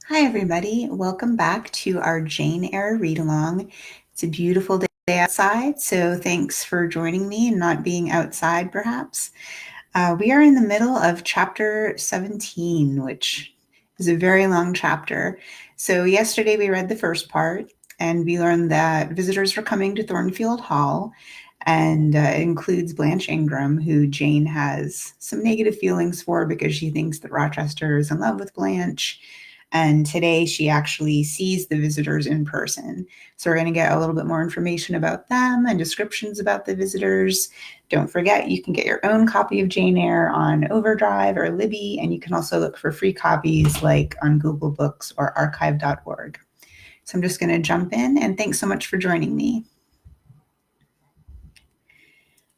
Hi, everybody. Welcome back to our Jane Eyre read-along. It's a beautiful day outside, so thanks for joining me and not being outside, perhaps. We are in the middle of chapter 17, which is a very long chapter. So yesterday we read the first part, and we learned that visitors were coming to Thornfield Hall, and it includes Blanche Ingram, who Jane has some negative feelings for because she thinks that Rochester is in love with Blanche. And today she actually sees the visitors in person. So we're going to get a little bit more information about them and descriptions about the visitors. Don't forget, you can get your own copy of Jane Eyre on Overdrive or Libby, and you can also look for free copies like on Google Books or archive.org. So I'm just going to jump in, and thanks so much for joining me.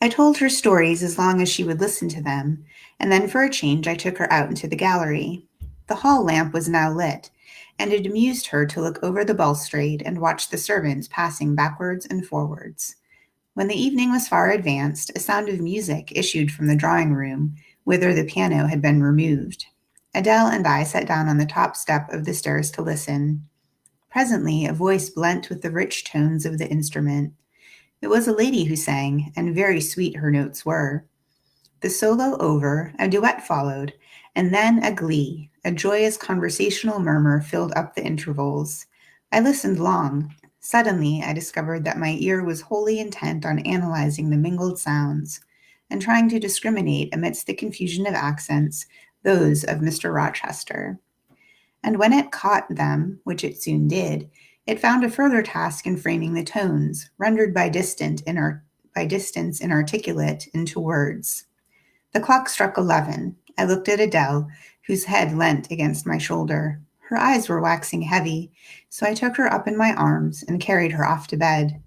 I told her stories as long as she would listen to them, and then for a change I took her out into the gallery. The hall lamp was now lit, and it amused her to look over the balustrade and watch the servants passing backwards and forwards. When the evening was far advanced, a sound of music issued from the drawing room, whither the piano had been removed. Adele and I sat down on the top step of the stairs to listen. Presently, a voice blent with the rich tones of the instrument. It was a lady who sang, and very sweet her notes were. The solo over, a duet followed, and then a glee, a joyous conversational murmur filled up the intervals. I listened long. Suddenly, I discovered that my ear was wholly intent on analyzing the mingled sounds, and trying to discriminate amidst the confusion of accents those of Mr. Rochester. And when it caught them, which it soon did, it found a further task in framing the tones, rendered by distance inarticulate, into words. The clock struck 11. I looked at Adele, whose head leant against my shoulder. Her eyes were waxing heavy, so I took her up in my arms and carried her off to bed.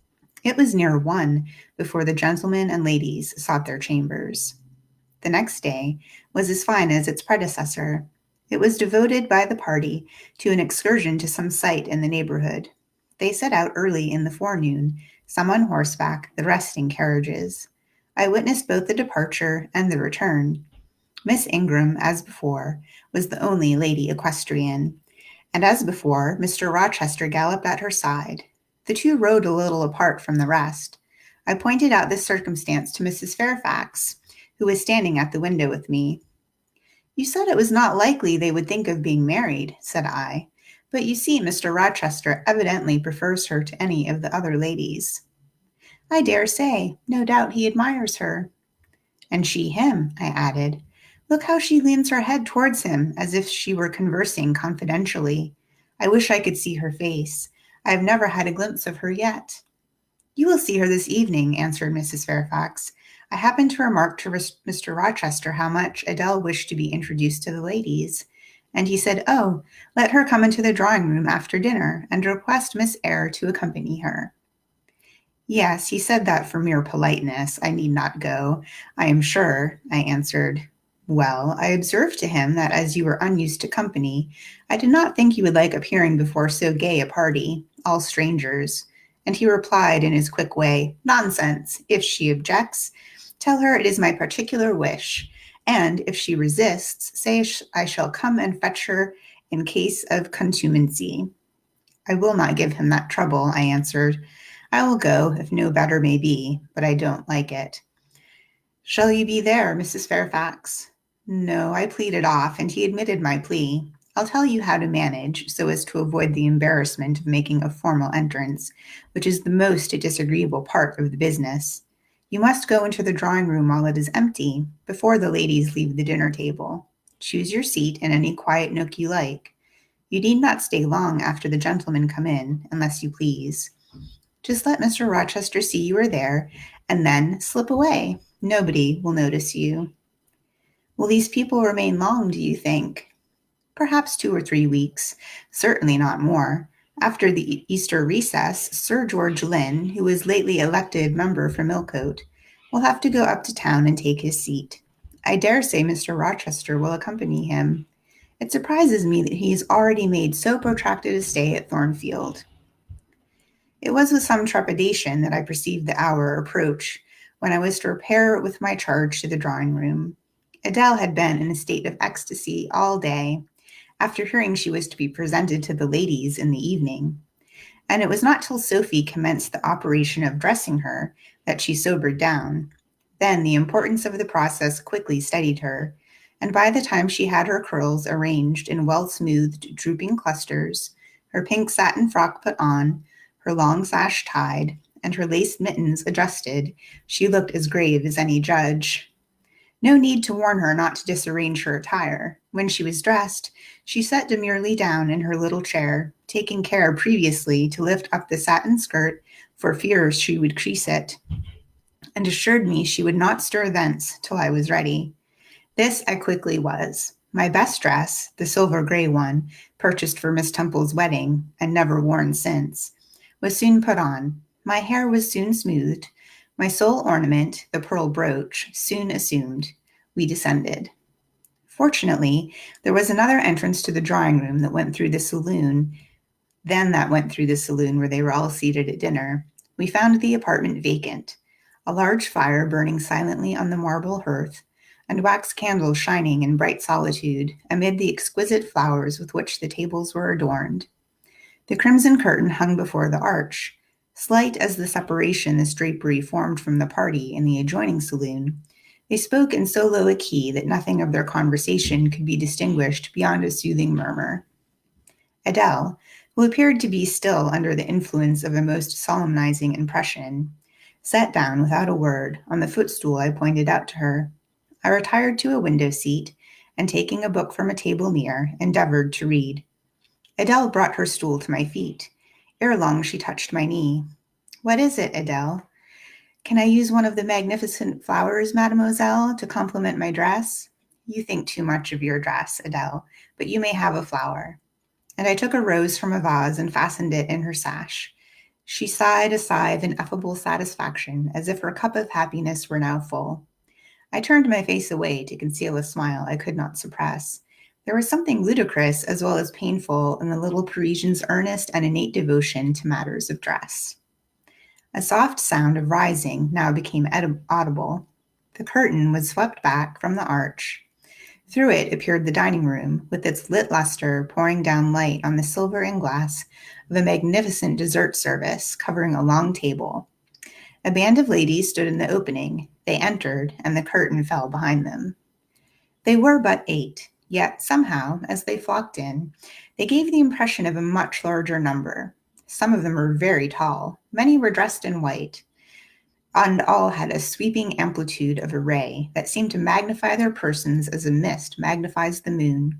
It was near 1 before the gentlemen and ladies sought their chambers. The next day was as fine as its predecessor. It was devoted by the party to an excursion to some site in the neighborhood. They set out early in the forenoon, some on horseback, the rest in carriages. I witnessed both the departure and the return. Miss Ingram, as before, was the only lady equestrian, and as before, Mr. Rochester galloped at her side. The two rode a little apart from the rest. I pointed out this circumstance to Mrs. Fairfax, who was standing at the window with me. "You said it was not likely they would think of being married," said I, "but you see Mr. Rochester evidently prefers her to any of the other ladies." "I dare say. No doubt he admires her." "And she him," I added. "Look how she leans her head towards him, as if she were conversing confidentially. I wish I could see her face. I have never had a glimpse of her yet." "You will see her this evening," answered Mrs. Fairfax. "I happened to remark to Mr. Rochester how much Adele wished to be introduced to the ladies, and he said, 'Oh, let her come into the drawing-room after dinner, and request Miss Eyre to accompany her.'" "Yes, he said that for mere politeness. I need not go, I am sure," I answered. "Well, I observed to him that as you were unused to company, I did not think you would like appearing before so gay a party, all strangers. And he replied in his quick way, 'Nonsense! If she objects, tell her it is my particular wish, and if she resists, say I shall come and fetch her in case of contumacy.' I will not give him that trouble," I answered. "I will go, if no better may be, but I don't like it." "Shall you be there, Mrs. Fairfax?" "No, I pleaded off, and he admitted my plea. I'll tell you how to manage, so as to avoid the embarrassment of making a formal entrance, which is the most disagreeable part of the business. You must go into the drawing-room while it is empty, before the ladies leave the dinner table. Choose your seat in any quiet nook you like. You need not stay long after the gentlemen come in, unless you please. Just let Mr. Rochester see you are there, and then slip away. Nobody will notice you." "Will these people remain long, do you think?" "Perhaps 2 or 3 weeks, certainly not more. After the Easter recess, Sir George Lynn, who was lately elected member for Millcote, will have to go up to town and take his seat. I dare say Mr. Rochester will accompany him. It surprises me that he has already made so protracted a stay at Thornfield." It was with some trepidation that I perceived the hour approach, when I was to repair with my charge to the drawing-room. Adele had been in a state of ecstasy all day, after hearing she was to be presented to the ladies in the evening. And it was not till Sophie commenced the operation of dressing her that she sobered down. Then the importance of the process quickly steadied her, and by the time she had her curls arranged in well-smoothed, drooping clusters, her pink satin frock put on, her long sash tied, and her lace mittens adjusted, she looked as grave as any judge. No need to warn her not to disarrange her attire. When she was dressed, she sat demurely down in her little chair, taking care previously to lift up the satin skirt for fear she would crease it, and assured me she would not stir thence till I was ready. This I quickly was. My best dress, the silver gray one, purchased for Miss Temple's wedding, and never worn since, was soon put on. My hair was soon smoothed. My sole ornament, the pearl brooch, soon assumed. We descended. Fortunately, there was another entrance to the drawing room that went through the saloon, where they were all seated at dinner. We found the apartment vacant, a large fire burning silently on the marble hearth, and wax candles shining in bright solitude amid the exquisite flowers with which the tables were adorned. The crimson curtain hung before the arch. Slight as the separation this drapery formed from the party in the adjoining saloon, they spoke in so low a key that nothing of their conversation could be distinguished beyond a soothing murmur. Adele, who appeared to be still under the influence of a most solemnizing impression, sat down without a word on the footstool I pointed out to her. I retired to a window seat, and taking a book from a table near, endeavored to read. Adele brought her stool to my feet. Ere long she touched my knee. "What is it, Adele?" "Can I use one of the magnificent flowers, mademoiselle, to complement my dress?" "You think too much of your dress, Adele, but you may have a flower." And I took a rose from a vase and fastened it in her sash. She sighed a sigh of ineffable satisfaction, as if her cup of happiness were now full. I turned my face away to conceal a smile I could not suppress. There was something ludicrous as well as painful in the little Parisian's earnest and innate devotion to matters of dress. A soft sound of rising now became audible. The curtain was swept back from the arch. Through it appeared the dining room, with its lit luster pouring down light on the silver and glass of a magnificent dessert service covering a long table. A band of ladies stood in the opening. They entered, and the curtain fell behind them. They were but 8, yet somehow, as they flocked in, they gave the impression of a much larger number. Some of them were very tall. Many were dressed in white, and all had a sweeping amplitude of array that seemed to magnify their persons as a mist magnifies the moon.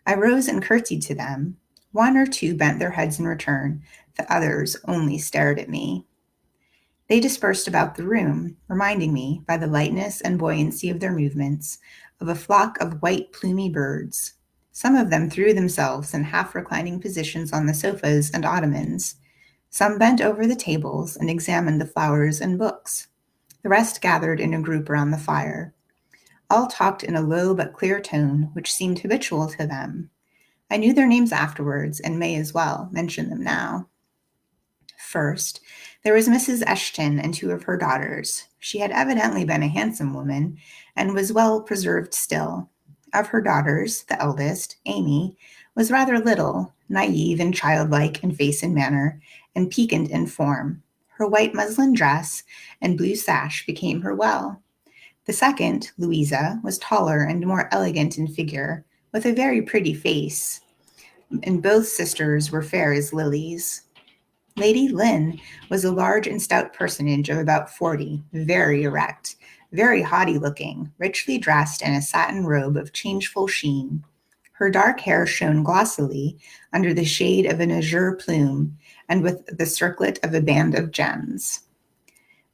I rose and curtsied to them. 1 or 2 bent their heads in return. The others only stared at me. They dispersed about the room, reminding me, by the lightness and buoyancy of their movements, of a flock of white plumy birds. Some of them threw themselves in half-reclining positions on the sofas and ottomans. Some bent over the tables and examined the flowers and books. The rest gathered in a group around the fire. All talked in a low but clear tone, which seemed habitual to them. I knew their names afterwards, and may as well mention them now. First, there was Mrs. Eshton and 2 of her daughters. She had evidently been a handsome woman, and was well preserved still. Of her daughters, the eldest, Amy, was rather little, naive and childlike in face and manner, and piquant in form. Her white muslin dress and blue sash became her well. The second, Louisa, was taller and more elegant in figure, with a very pretty face, and both sisters were fair as lilies. Lady Lynn was a large and stout personage of about 40, very erect, very haughty-looking, richly dressed in a satin robe of changeful sheen. Her dark hair shone glossily under the shade of an azure plume, and with the circlet of a band of gems.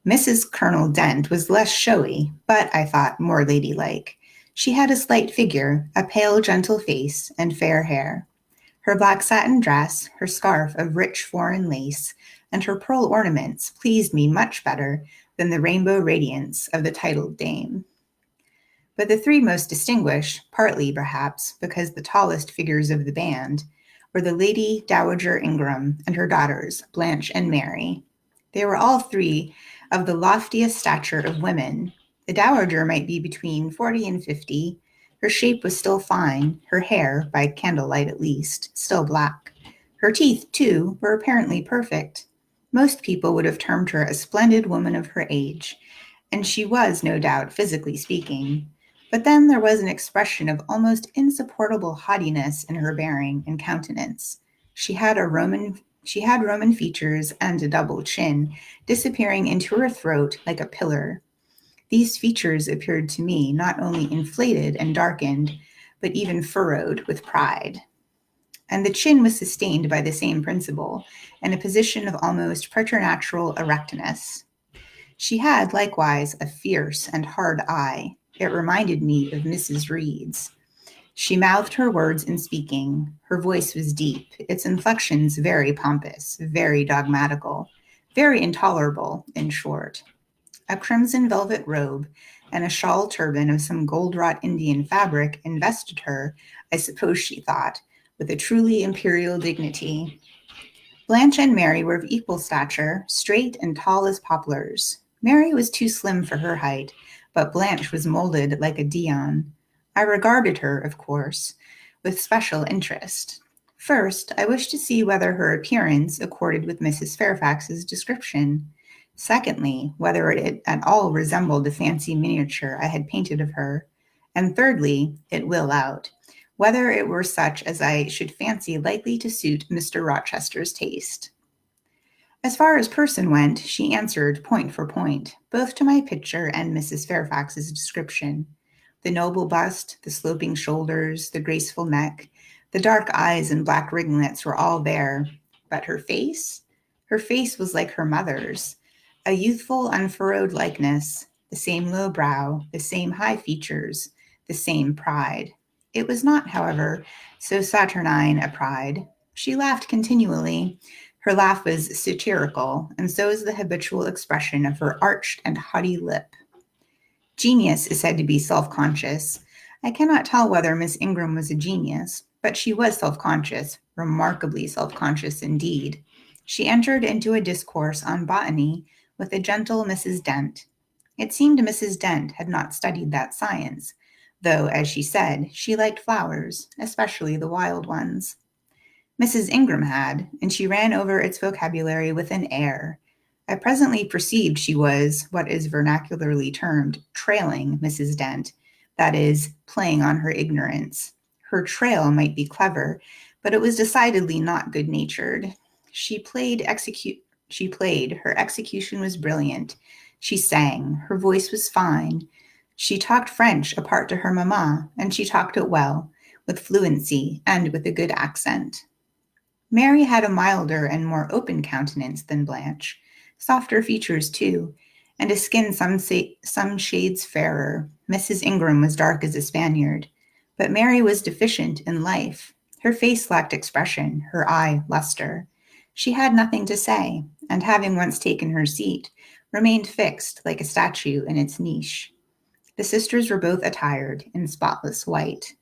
Mrs. Colonel Dent was less showy, but, I thought, more ladylike. She had a slight figure, a pale, gentle face, and fair hair. Her black satin dress, her scarf of rich foreign lace, and her pearl ornaments pleased me much better than the rainbow radiance of the titled dame. But the 3 most distinguished, partly, perhaps, because the tallest figures of the band, were the Lady Dowager Ingram and her daughters, Blanche and Mary. They were all 3 of the loftiest stature of women. The Dowager might be between 40 and 50, Her shape was still fine, her hair, by candlelight at least, still black. Her teeth, too, were apparently perfect. Most people would have termed her a splendid woman of her age, and she was, no doubt, physically speaking. But then there was an expression of almost insupportable haughtiness in her bearing and countenance. She had Roman features and a double chin, disappearing into her throat like a pillar. These features appeared to me not only inflated and darkened, but even furrowed with pride. And the chin was sustained by the same principle, in a position of almost preternatural erectness. She had likewise a fierce and hard eye. It reminded me of Mrs. Reed's. She mouthed her words in speaking. Her voice was deep, its inflections very pompous, very dogmatical, very intolerable, in short. A crimson velvet robe and a shawl turban of some gold-wrought Indian fabric invested her, I suppose she thought, with a truly imperial dignity. Blanche and Mary were of equal stature, straight and tall as poplars. Mary was too slim for her height, but Blanche was molded like a Dion. I regarded her, of course, with special interest. First, I wished to see whether her appearance accorded with Mrs. Fairfax's description. Secondly, whether it at all resembled the fancy miniature I had painted of her. And thirdly, it will out, whether it were such as I should fancy likely to suit Mr. Rochester's taste. As far as person went, she answered point for point, both to my picture and Mrs. Fairfax's description. The noble bust, the sloping shoulders, the graceful neck, the dark eyes and black ringlets were all there. But her face? Her face was like her mother's, a youthful, unfurrowed likeness, the same low brow, the same high features, the same pride. It was not, however, so saturnine a pride. She laughed continually. Her laugh was satirical, and so is the habitual expression of her arched and haughty lip. Genius is said to be self-conscious. I cannot tell whether Miss Ingram was a genius, but she was self-conscious, remarkably self-conscious indeed. She entered into a discourse on botany with a gentle Mrs. Dent. It seemed Mrs. Dent had not studied that science, though, as she said, she liked flowers, especially the wild ones. Mrs. Ingram had, and she ran over its vocabulary with an air. I presently perceived she was, what is vernacularly termed, trailing Mrs. Dent, that is, playing on her ignorance. Her trail might be clever, but it was decidedly not good-natured. Her execution was brilliant. She sang, her voice was fine. She talked French apart to her mamma, and she talked it well, with fluency and with a good accent. Mary had a milder and more open countenance than Blanche, softer features too, and a skin some shades fairer. Mrs. Ingram was dark as a Spaniard, but Mary was deficient in life. Her face lacked expression, her eye luster. She had nothing to say, and having once taken her seat, remained fixed like a statue in its niche. The sisters were both attired in spotless white.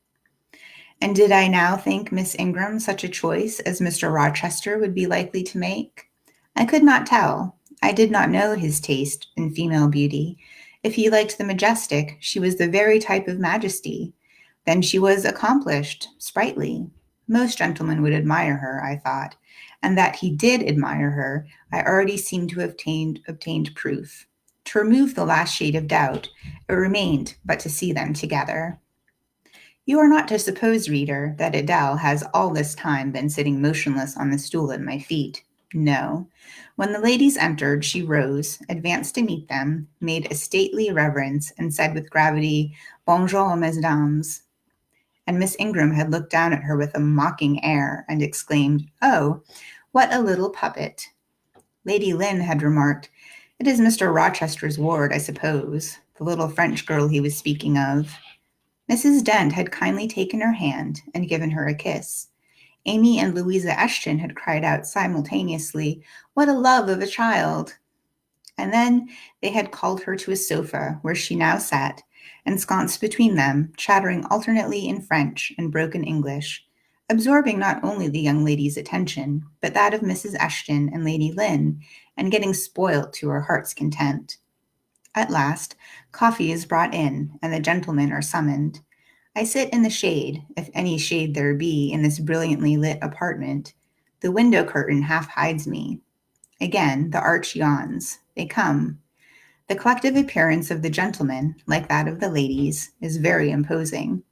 And did I now think Miss Ingram such a choice as Mr. Rochester would be likely to make? I could not tell. I did not know his taste in female beauty. If he liked the majestic, she was the very type of majesty. Then she was accomplished, sprightly. Most gentlemen would admire her, I thought, and that he did admire her, I already seemed to have obtained proof. To remove the last shade of doubt, it remained but to see them together. You are not to suppose, reader, that Adele has all this time been sitting motionless on the stool at my feet. No. When the ladies entered, she rose, advanced to meet them, made a stately reverence, and said with gravity, "Bonjour, mesdames." And Miss Ingram had looked down at her with a mocking air and exclaimed, "Oh, what a little puppet." Lady Lynn had remarked, "It is Mr. Rochester's ward, I suppose, the little French girl he was speaking of." Mrs. Dent had kindly taken her hand and given her a kiss. Amy and Louisa Eshton had cried out simultaneously, "What a love of a child!" And then they had called her to a sofa where she now sat, ensconced between them, chattering alternately in French and broken English, absorbing not only the young lady's attention, but that of Mrs. Eshton and Lady Lynn, and getting spoilt to her heart's content. At last, coffee is brought in, and the gentlemen are summoned. I sit in the shade, if any shade there be in this brilliantly lit apartment. The window curtain half hides me. Again, the arch yawns. They come. The collective appearance of the gentlemen, like that of the ladies, is very imposing.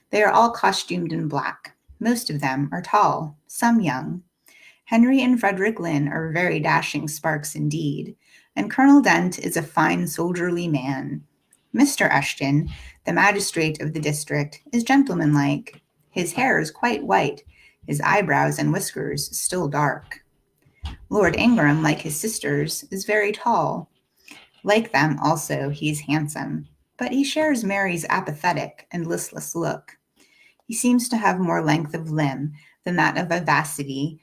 They are all costumed in black. Most of them are tall, some young. Henry and Frederick Lynn are very dashing sparks indeed, and Colonel Dent is a fine soldierly man. Mr. Eshton, the magistrate of the district, is gentlemanlike. His hair is quite white, his eyebrows and whiskers still dark. Lord Ingram, like his sisters, is very tall. Like them also, he is handsome, but he shares Mary's apathetic and listless look. He seems to have more length of limb than that of vivacity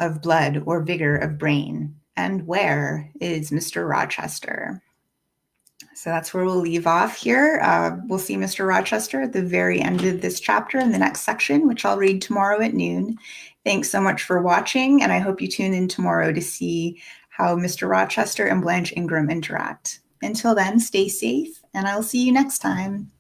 of blood or vigor of brain. And where is Mr. Rochester? So that's where we'll leave off here. We'll see Mr. Rochester at the very end of this chapter in the next section, which I'll read tomorrow at noon. Thanks so much for watching, and I hope you tune in tomorrow to see how Mr. Rochester and Blanche Ingram interact. Until then, stay safe, and I'll see you next time.